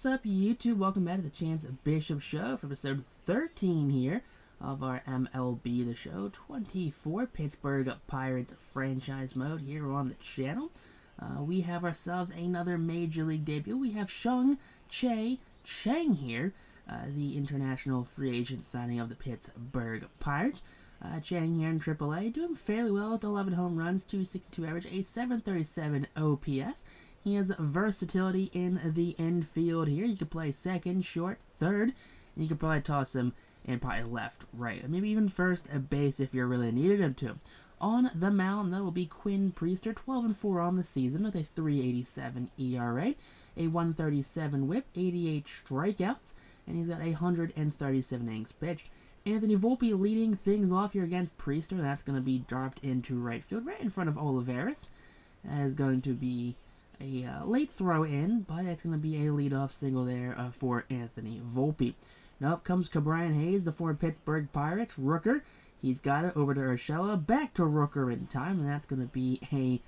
What's up, YouTube? Welcome back to the Chance Bishop Show for episode 13 here of our MLB The Show 24 Pittsburgh Pirates franchise mode here on the channel. We have ourselves another Major League debut. We have Tsung-Che Chang here, the international free agent signing of the Pittsburgh Pirates. Cheng here in AAA, doing fairly well with 11 home runs, 262 average, a 737 OPS. He has versatility in the infield here. You could play second, short, third, and you could probably toss him in probably left, right, or maybe even first at base if you really needed him to. On the mound, that will be Quinn Priester, 12-4 on the season with a 3.87 ERA, a 137 whip, 88 strikeouts, and he's got 137 innings pitched. Anthony Volpe leading things off here against Priester. That's going to be dropped into right field, right in front of Olivares. That is going to be a late throw in, but it's going to be a leadoff single there for Anthony Volpe. Now up comes Ke'Bryan Hayes, the former Pittsburgh Pirates. Rooker, he's got it over to Urshela, back to Rooker in time, and that's going to be a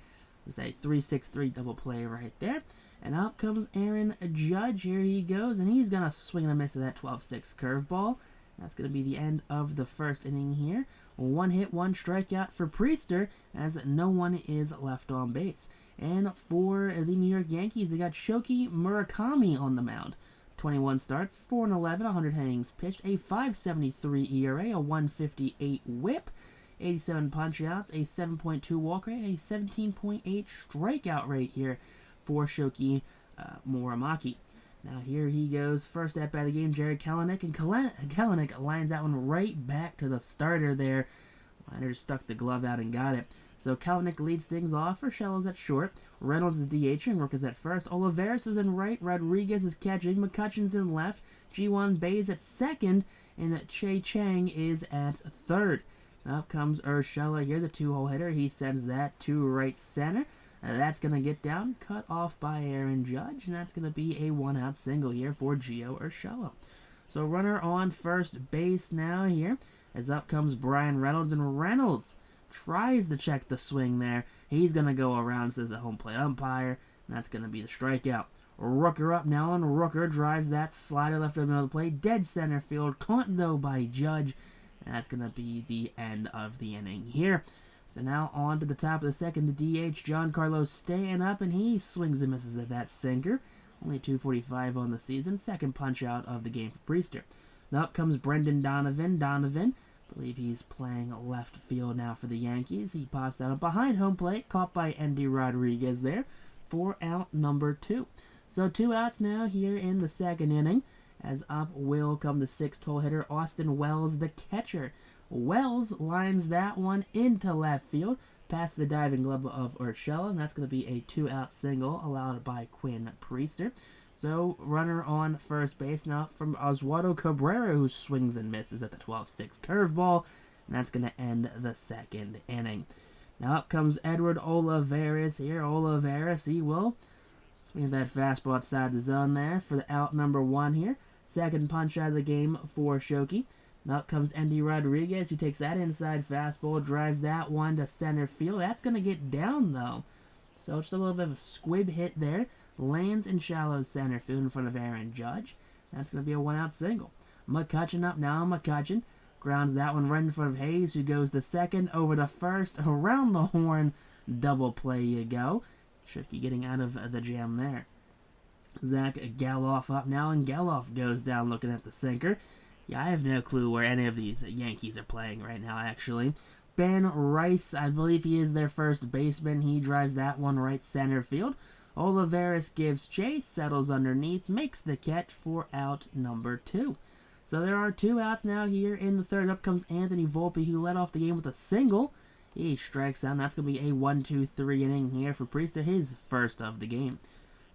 3-6-3 double play right there. And up comes Aaron Judge. Here he goes, and he's going to swing and a miss at that 12-6 curveball. That's going to be the end of the first inning here. One hit, one strikeout for Priester, as no one is left on base. And for the New York Yankees, they got Shohei Murakami on the mound. 21 starts, 4-11, 100 innings pitched, a 5.73 ERA, a 1.58 whip, 87 punch-outs, a 7.2 walk rate, a 17.8 strikeout rate here for Shohei Murakami. Now here he goes, first at bat of the game, Jarred Kelenic, and Kelenic lines that one right back to the starter there. Liner just stuck the glove out and got it. So Kelenic leads things off. Urshela's at short. Reynolds is DHing. Rooker's at first. Olivares is in right. Rodriguez is catching. McCutchen's in left. G1 Bay's at second. And Tsung-Che Chang is at third. Now up comes Urshela here, the two-hole hitter. He sends that to right center. That's going to get down, cut off by Aaron Judge. And that's going to be a one-out single here for Gio Urshela. So runner on first base now here. As up comes Bryan Reynolds. And Reynolds tries to check the swing there. He's going to go around, says the home plate umpire, and that's going to be the strikeout. Rooker up now, and Rooker drives that slider left of the middle of the plate. Dead center field, caught though by Judge. And that's going to be the end of the inning here. So now on to the top of the second, the DH, Giancarlo staying up, and he swings and misses at that sinker. Only 2.45 on the season, second punch out of the game for Priester. Now up comes Brendan Donovan. I believe he's playing left field now for the Yankees. He pops out behind home plate, caught by Endy Rodriguez there for out number 2. So 2 outs now here in the second inning. As up will come the 6th-hole hitter, Austin Wells, the catcher. Wells lines that one into left field, past the diving glove of Urshela, and that's going to be a 2-out single allowed by Quinn Priester. So, runner on first base now from Oswaldo Cabrera, who swings and misses at the 12-6 curveball, and that's going to end the second inning. Now up comes Edward Olivares here. Olivares, he will swing that fastball outside the zone there for the out number 1 here. Second punch out of the game for Shohei. Now up comes Endy Rodriguez, who takes that inside fastball, drives that one to center field. That's going to get down, though. So just a little bit of a squib hit there. Lands in shallow center field in front of Aaron Judge. That's going to be a 1-out single. McCutchen up now. McCutchen grounds that one right in front of Hayes, who goes to second, over to first, around the horn. Double play you go. Shifty getting out of the jam there. Zach Gelof up now, and Gelof goes down looking at the sinker. Yeah, I have no clue where any of these Yankees are playing right now, actually. Ben Rice, I believe he is their first baseman. He drives that one right center field. Olivares gives chase, settles underneath, makes the catch for out number 2. So there are 2 outs now here in the third. Up comes Anthony Volpe, who led off the game with a single. He strikes out, and that's going to be a 1-2-3 inning here for Priester, his first of the game.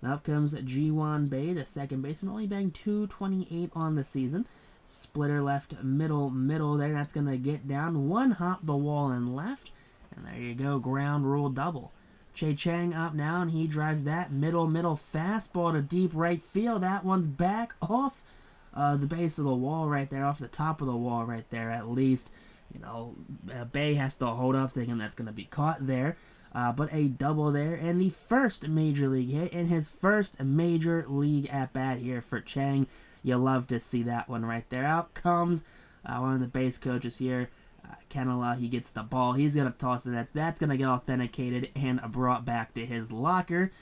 Now up comes G1 Bay, the second baseman, only batting .228 on the season. Splitter left, middle there. That's going to get down. One hop the wall and left. And there you go, ground rule double. Tsung-Che Chang up now, and he drives that middle fastball to deep right field. That one's back off the base of the wall right there, off the top of the wall right there at least. You know, Bay has to hold up, thinking that's going to be caught there. but a double there, and the first major league hit in his first major league at-bat here for Cheng. You love to see that one right there. Out comes one of the base coaches here, Kenela. He gets the ball. He's going to toss it. That's going to get authenticated and brought back to his locker.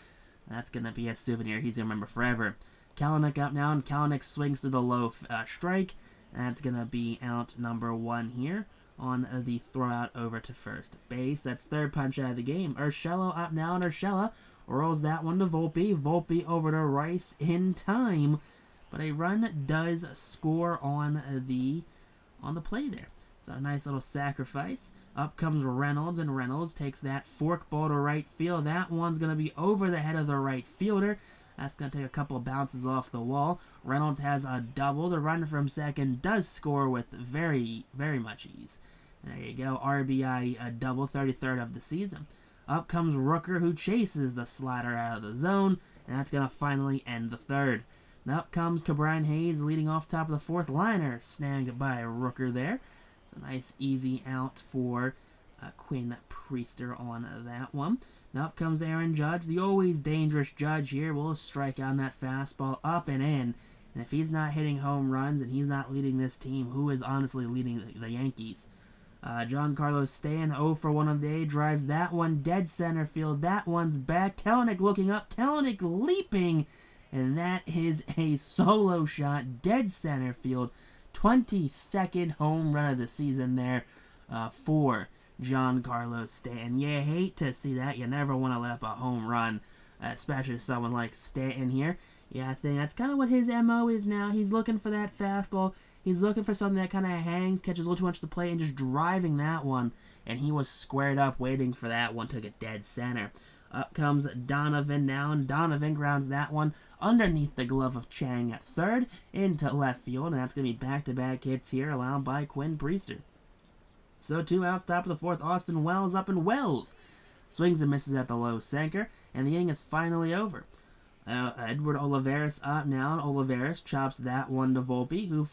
That's going to be a souvenir he's going to remember forever. Kalanick up now, and Kalanick swings to the low strike. That's going to be out number 1 here on the throw out over to first base. That's third punch out of the game. Urshela up now, and Urshela rolls that one to Volpe. Volpe over to Rice in time, but a run does score on the play there. So a nice little sacrifice. Up comes Reynolds, and Reynolds takes that fork ball to right field. That one's going to be over the head of the right fielder. That's going to take a couple of bounces off the wall. Reynolds has a double. The runner from second does score with very, very much ease. And there you go. RBI a double, 33rd of the season. Up comes Rooker, who chases the slider out of the zone. And that's going to finally end the third. And up comes Cabrian Hayes leading off top of the fourth. Liner snagged by Rooker there. It's a nice easy out for Quinn Priester on that one. Now up comes Aaron Judge. The always dangerous Judge here will strike on that fastball up and in. And if he's not hitting home runs and he's not leading this team, who is honestly leading the Yankees? Giancarlo Stanton 0 for 1 of the day. Drives that one dead center field. That one's back. Kalanick looking up. Kalanick leaping. And that is a solo shot dead center field. 22nd home run of the season there for Giancarlo Stanton. You hate to see that. You never want to let up a home run, especially someone like Stanton here. Yeah, I think that's kind of what his MO is now. He's looking for that fastball. He's looking for something that kind of hangs, catches a little too much to play, and just driving that one. And he was squared up waiting for that one, took it dead center. Up comes Donovan now, and Donovan grounds that one underneath the glove of Cheng at third into left field. And that's going to be back-to-back hits here allowed by Quinn Priester. So 2 outs, top of the fourth. Austin Wells up, and Wells swings and misses at the low sinker, and the inning is finally over. Edward Olivares up now, and Olivares chops that one to Volpe, who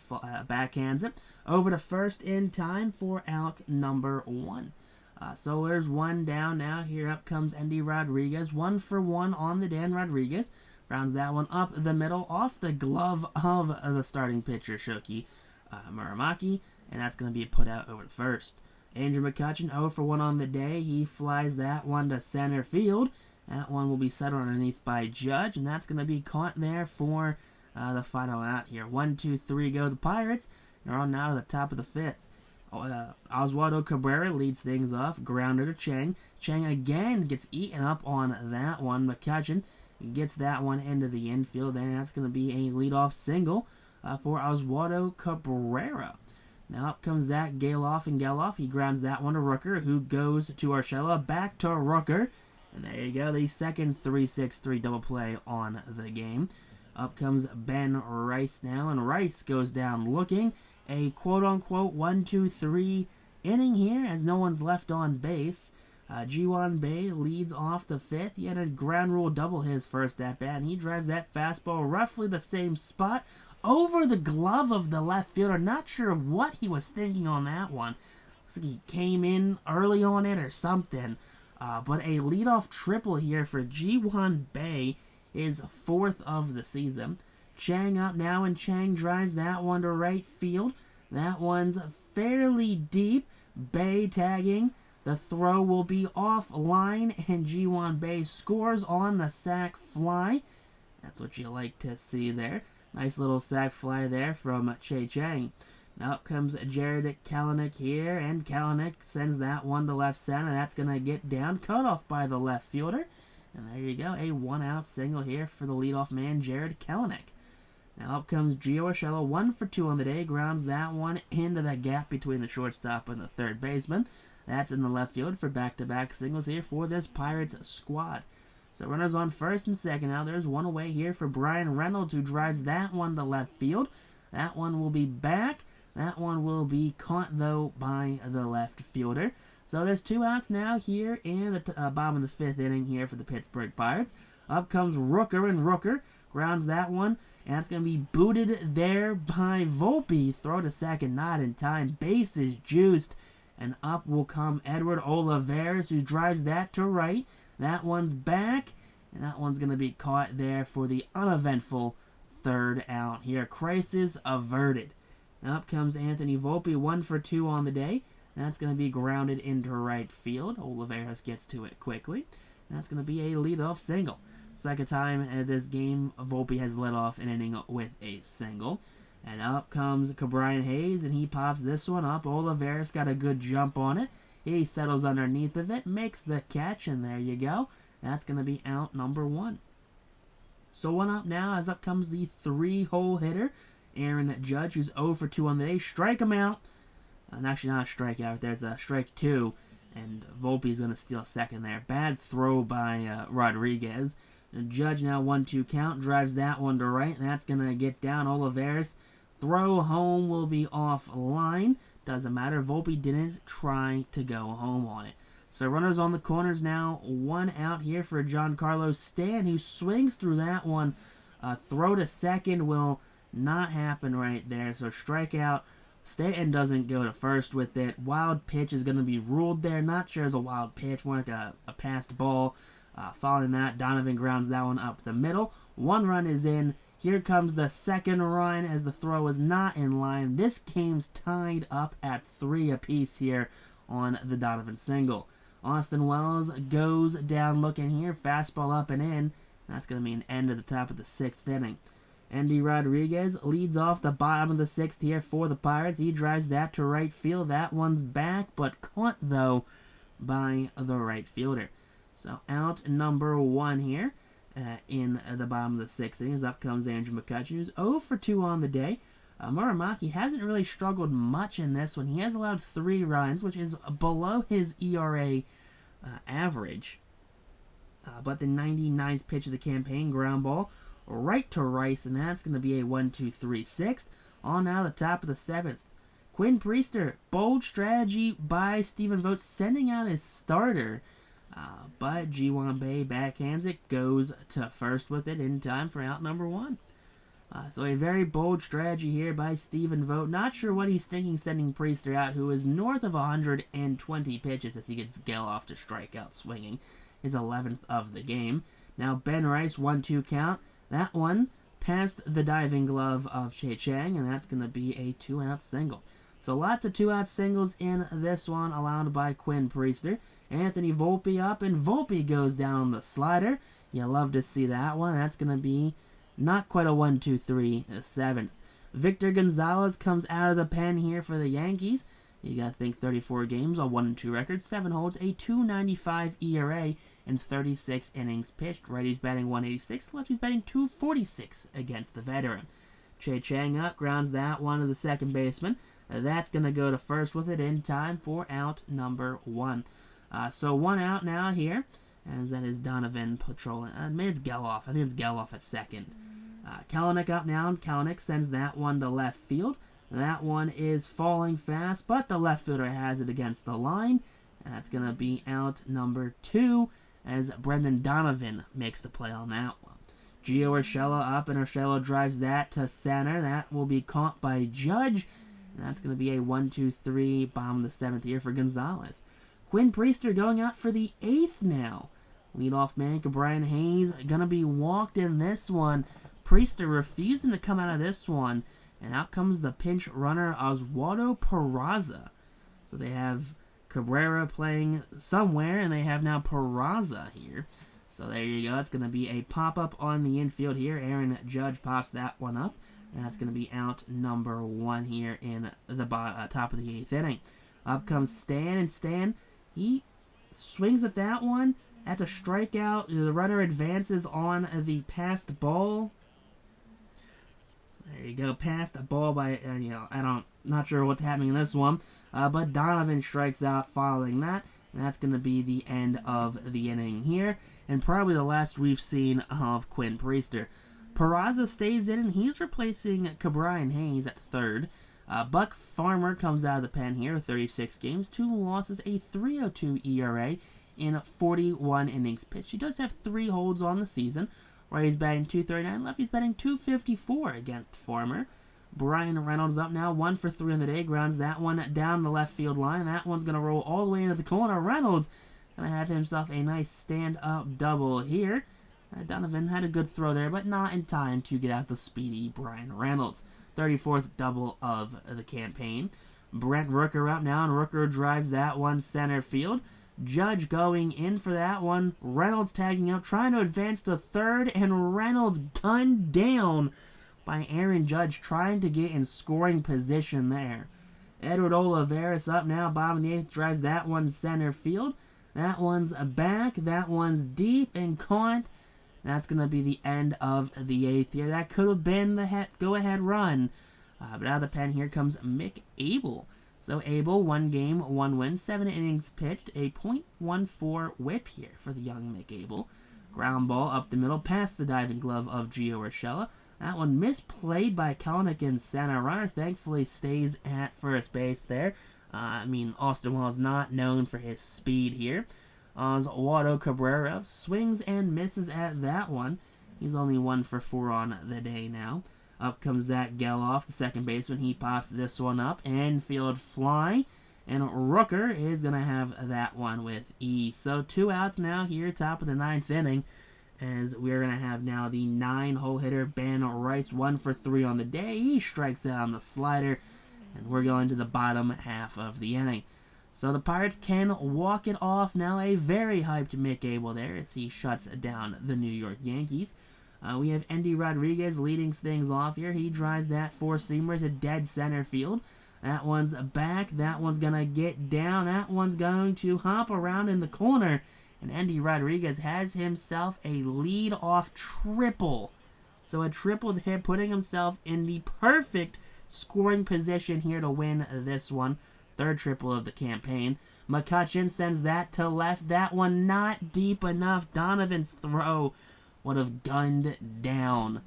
backhands it over to first in time for out number 1. So there's one down now. Here up comes Endy Rodriguez. 1 for 1 on the Dan Rodriguez. Rounds that one up the middle off the glove of the starting pitcher, Shoki Muramaki. And that's going to be put out over to first. Andrew McCutchen 0 for 1 on the day. He flies that one to center field. That one will be settled underneath by Judge. And that's going to be caught there for the final out here. 1, 2, 3 go the Pirates. They're on now to the top of the fifth. Oswaldo Cabrera leads things off. Grounder to Cheng. Cheng again gets eaten up on that one. McCutchen gets that one into the infield there. That's going to be a leadoff single for Oswaldo Cabrera. Now up comes Zach Geloff, and Geloff, he grounds that one to Rooker, who goes to Urshela, back to Rooker. And there you go, the second 3-6-3 double play on the game. Up comes Ben Rice now, and Rice goes down looking. A quote-unquote 1-2-3 inning here as no one's left on base. Ji-Hwan Bae leads off the fifth. He had a ground rule double his first at-bat, and he drives that fastball roughly the same spot over the glove of the left fielder. Not sure what he was thinking on that one. Looks like he came in early on it or something. But a leadoff triple here for Ji-Hwan Bae, is 4th of the season. Cheng up now, and Cheng drives that one to right field. That one's fairly deep. Bae tagging. The throw will be offline, and Ji-Hwan Bae scores on the sac fly. That's what you like to see there. Nice little sac fly there from Tsung-Che Chang. Now up comes Jared Kalanick here, and Kalanick sends that one to left center. That's going to get down, cut off by the left fielder. And there you go, a 1-out single here for the leadoff man, Jared Kalanick. Now up comes Gio Urshela, 1 for 2 on the day, grounds that one into the gap between the shortstop and the third baseman. That's in the left field for back-to-back singles here for this Pirates squad. So runners on first and second. Now there's one away here for Brian Reynolds, who drives that one to left field. That one will be back. That one will be caught, though, by the left fielder. So there's 2 outs now here in the bottom of the 5th inning here for the Pittsburgh Pirates. Up comes Rooker, and Rooker grounds that one. And that's going to be booted there by Volpe. Throw to second, not in time. Bases juiced. and up will come Edward Olivares, who drives that to right. That one's back, and that one's going to be caught there for the uneventful third out here. Crisis averted. Up comes Anthony Volpe, 1 for 2 on the day. That's going to be grounded into right field. Olivares gets to it quickly. That's going to be a leadoff single. Second time in this game, Volpe has led off an inning with a single. And up comes Brian Hayes, and he pops this one up. Olivares got a good jump on it. He settles underneath of it, makes the catch, and there you go. That's going to be out number 1. So one up now, as up comes the 3-hole hitter, Aaron Judge, who's 0 for 2 on the day. Strike him out. Actually, not a strikeout. There's a strike 2, and Volpe's going to steal second there. Bad throw by Rodriguez. Judge now 1-2 count, drives that one to right, and that's going to get down. Olivares. Throw home will be offline. Doesn't matter. Volpe didn't try to go home on it. So runners on the corners now. 1 out here for Giancarlo Stanton, who swings through that one. Throw to second will not happen right there. So strikeout. Stanton doesn't go to first with it. Wild pitch is going to be ruled there. Not sure it's a wild pitch, more like a passed ball. Following that, Donovan grounds that one up the middle. 1 run is in. Here comes the second run as the throw is not in line. This game's tied up at 3 apiece here on the Donovan single. Austin Wells goes down looking here. Fastball up and in. That's going to mean end of the top of the 6th inning. Andy Rodriguez leads off the bottom of the 6th here for the Pirates. He drives that to right field. That one's back, but caught, though, by the right fielder. So out number 1 here in the bottom of the 6th inning. Up comes Andrew McCutcheon, who's 0 for 2 on the day. Muramaki hasn't really struggled much in this one. He has allowed 3 runs, which is below his ERA average. But the 99th pitch of the campaign, ground ball, right to Rice, and that's going to be a 1-2-3-6. On now the top of the 7th. Quinn Priester, bold strategy by Stephen Vogt, sending out his starter. But Ji-Hwan Bae backhands it, goes to first with it in time for out number 1. So a very bold strategy here by Stephen Vogt. Not sure what he's thinking sending Priester out, who is north of 120 pitches as he gets Geloff to strike out swinging. His 11th of the game. Now Ben Rice, 1-2 count. That one past the diving glove of Tsung-Che Chang, and that's going to be a 2-out single. So lots of 2-out singles in this one, allowed by Quinn Priester. Anthony Volpe up, and Volpe goes down on the slider. You love to see that one. That's going to be not quite a 1-2-3, a 7th. Victor Gonzalez comes out of the pen here for the Yankees. You got to think 34 games, a 1-2 record, 7 holds, a 2.95 ERA, and 36 innings pitched. Righty's batting 186, lefty's batting 246 against the veteran. Tsung-Che Chang up, grounds that one to the second baseman. That's going to go to first with it in time for out number 1. So 1 out now here, as that is Donovan patrolling. Maybe it's Geloff. I think it's Geloff at second. Kalanick up now, and Kalanick sends that one to left field. That one is falling fast, but the left fielder has it against the line. That's going to be out number 2 as Brendan Donovan makes the play on that one. Gio Urshela up, and Urshela drives that to center. That will be caught by Judge. And that's going to be a 1-2-3 bottom of the 7th here for Gonzalez. Quinn Priester going out for the 8th now. Leadoff man, Brian Hayes, going to be walked in this one. Priester refusing to come out of this one. And out comes the pinch runner, Oswaldo Peraza. So they have Cabrera playing somewhere, and they have now Peraza here. So there you go. It's going to be a pop-up on the infield here. Aaron Judge pops that one up. And that's going to be out number 1 here in the top of the 8th inning. Up comes Stan, and Stan, he swings at that one. That's a strikeout. The runner advances on the passed ball. So there you go. Passed a ball by, not sure what's happening in this one. But Donovan strikes out following that. And that's going to be the end of the inning here. And probably the last we've seen of Quinn Priester. Peraza stays in, and he's replacing Brian Hayes at third. Buck Farmer comes out of the pen here with 36 games, 2 losses, a 3.02 ERA in 41 innings pitched. He does have 3 holds on the season. Righty's batting 239, lefty's batting 254 against Farmer. Brian Reynolds up now, 1 for 3 on the day, grounds that one down the left field line. That one's going to roll all the way into the corner. Reynolds going to have himself a nice stand-up double here. Donovan had a good throw there, but not in time to get out the speedy Brian Reynolds. 34th double of the campaign. Brent Rooker up now, and Rooker drives that one center field. Judge going in for that one. Reynolds tagging up, trying to advance to third, and Reynolds gunned down by Aaron Judge, trying to get in scoring position there. Edward Olivares up now, bottom of the 8th, drives that one center field. That one's back, that one's deep and caught. That's going to be the end of the 8th here. That could have been the go-ahead run. But out of the pen here comes Mick Abel. So Abel, 1 game, 1 win, 7 innings pitched, a .14 whip here for the young Mick Abel. Ground ball up the middle, past the diving glove of Gio Urshela. That one misplayed by Kelenic in center. Runner thankfully stays at first base there. Austin Wells not known for his speed here. Oswaldo Cabrera swings and misses at that one. He's only 1 for 4 on the day now. Up comes Zach Geloff, the second baseman. He pops this one up. Infield fly. And Rooker is going to have that one with ease. So 2 outs now here, top of the 9th inning. As we're going to have now the 9-hole hitter, Ben Rice, 1 for 3 on the day. He strikes out on the slider. And we're going to the bottom half of the inning. So the Pirates can walk it off now. A very hyped Mick Abel there as he shuts down the New York Yankees. We have Endy Rodriguez leading things off here. He drives that 4-seamer to dead center field. That one's back. That one's going to get down. That one's going to hop around in the corner. And Endy Rodriguez has himself a lead-off triple. So a triple there, putting himself in the perfect scoring position here to win this one. 3rd triple of the campaign. McCutchen sends that to left. That one not deep enough. Donovan's throw would have gunned down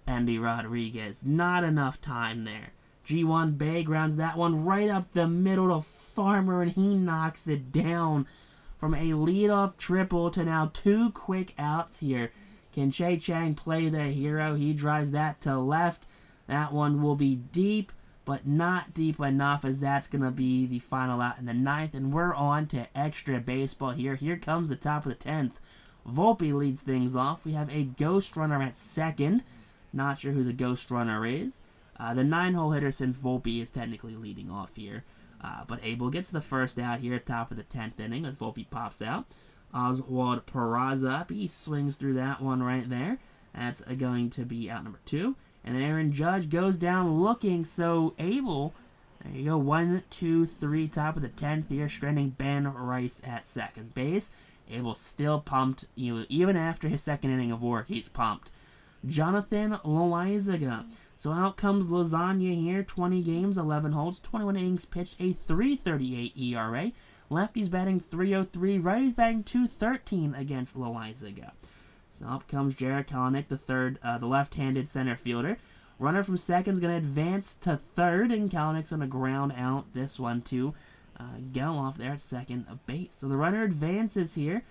Endy Rodriguez. Not enough time there. G1 Bay grounds that one right up the middle to Farmer, and he knocks it down. From a leadoff triple to now 2 quick outs here. Can Tsung-Che Chang play the hero? He drives that to left. That one will be deep, but not deep enough, as that's going to be the final out in the 9th. And we're on to extra baseball here. Here comes the top of the 10th. Volpe leads things off. We have a ghost runner at second. Not sure who the ghost runner is. The 9-hole hitter, since Volpe is technically leading off here. But Abel gets the first out here, top of the 10th inning, as Volpe pops out. Oswald Peraza up. He swings through that one right there. That's going to be out number 2. And then Aaron Judge goes down looking. So Abel, there you go, 1, 2, 3, top of the 10th here, stranding Ben Rice at second base. Abel still pumped, even after his second inning of work, he's pumped. Jonathan Loaizaga. So out comes Lasagna here, 20 games, 11 holds, 21 innings pitched, a .338 ERA. Lefty's batting .303, righty's batting .213 against Loaizaga. So up comes Jarred Kelenic, the left-handed center fielder. Runner from second's going to advance to third, and Kalenic's going to ground out this one to Geloff there at second base. So the runner advances here.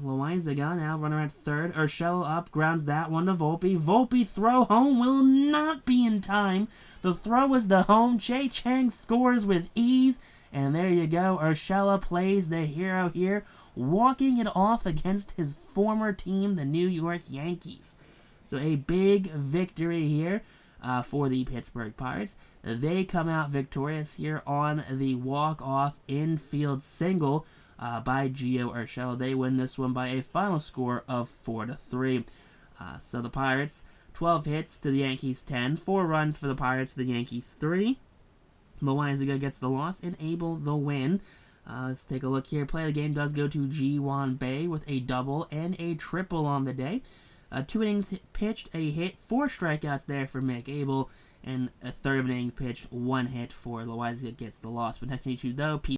Loaizaga now runner at third. Urshela up, grounds that one to Volpe. Volpe throw home will not be in time. The throw was the home. Tsung-Che Chang scores with ease. And there you go. Urshela plays the hero here, walking it off against his former team, the New York Yankees. So a big victory here for the Pittsburgh Pirates. They come out victorious here on the walk-off infield single by Gio Urshela. They win this one by a final score of 4-3. So the Pirates, 12 hits to the Yankees 10. 4 runs for the Pirates, the Yankees 3. Loaizaga gets the loss and Abel the win. Let's take a look here. Play of the game does go to G1 Bay with a double and a triple on the day. 2 innings pitched, a hit, 4 strikeouts there for Mick Abel, and a third of an inning pitched, 1 hit for Loaizaga gets the loss. But next thing you though,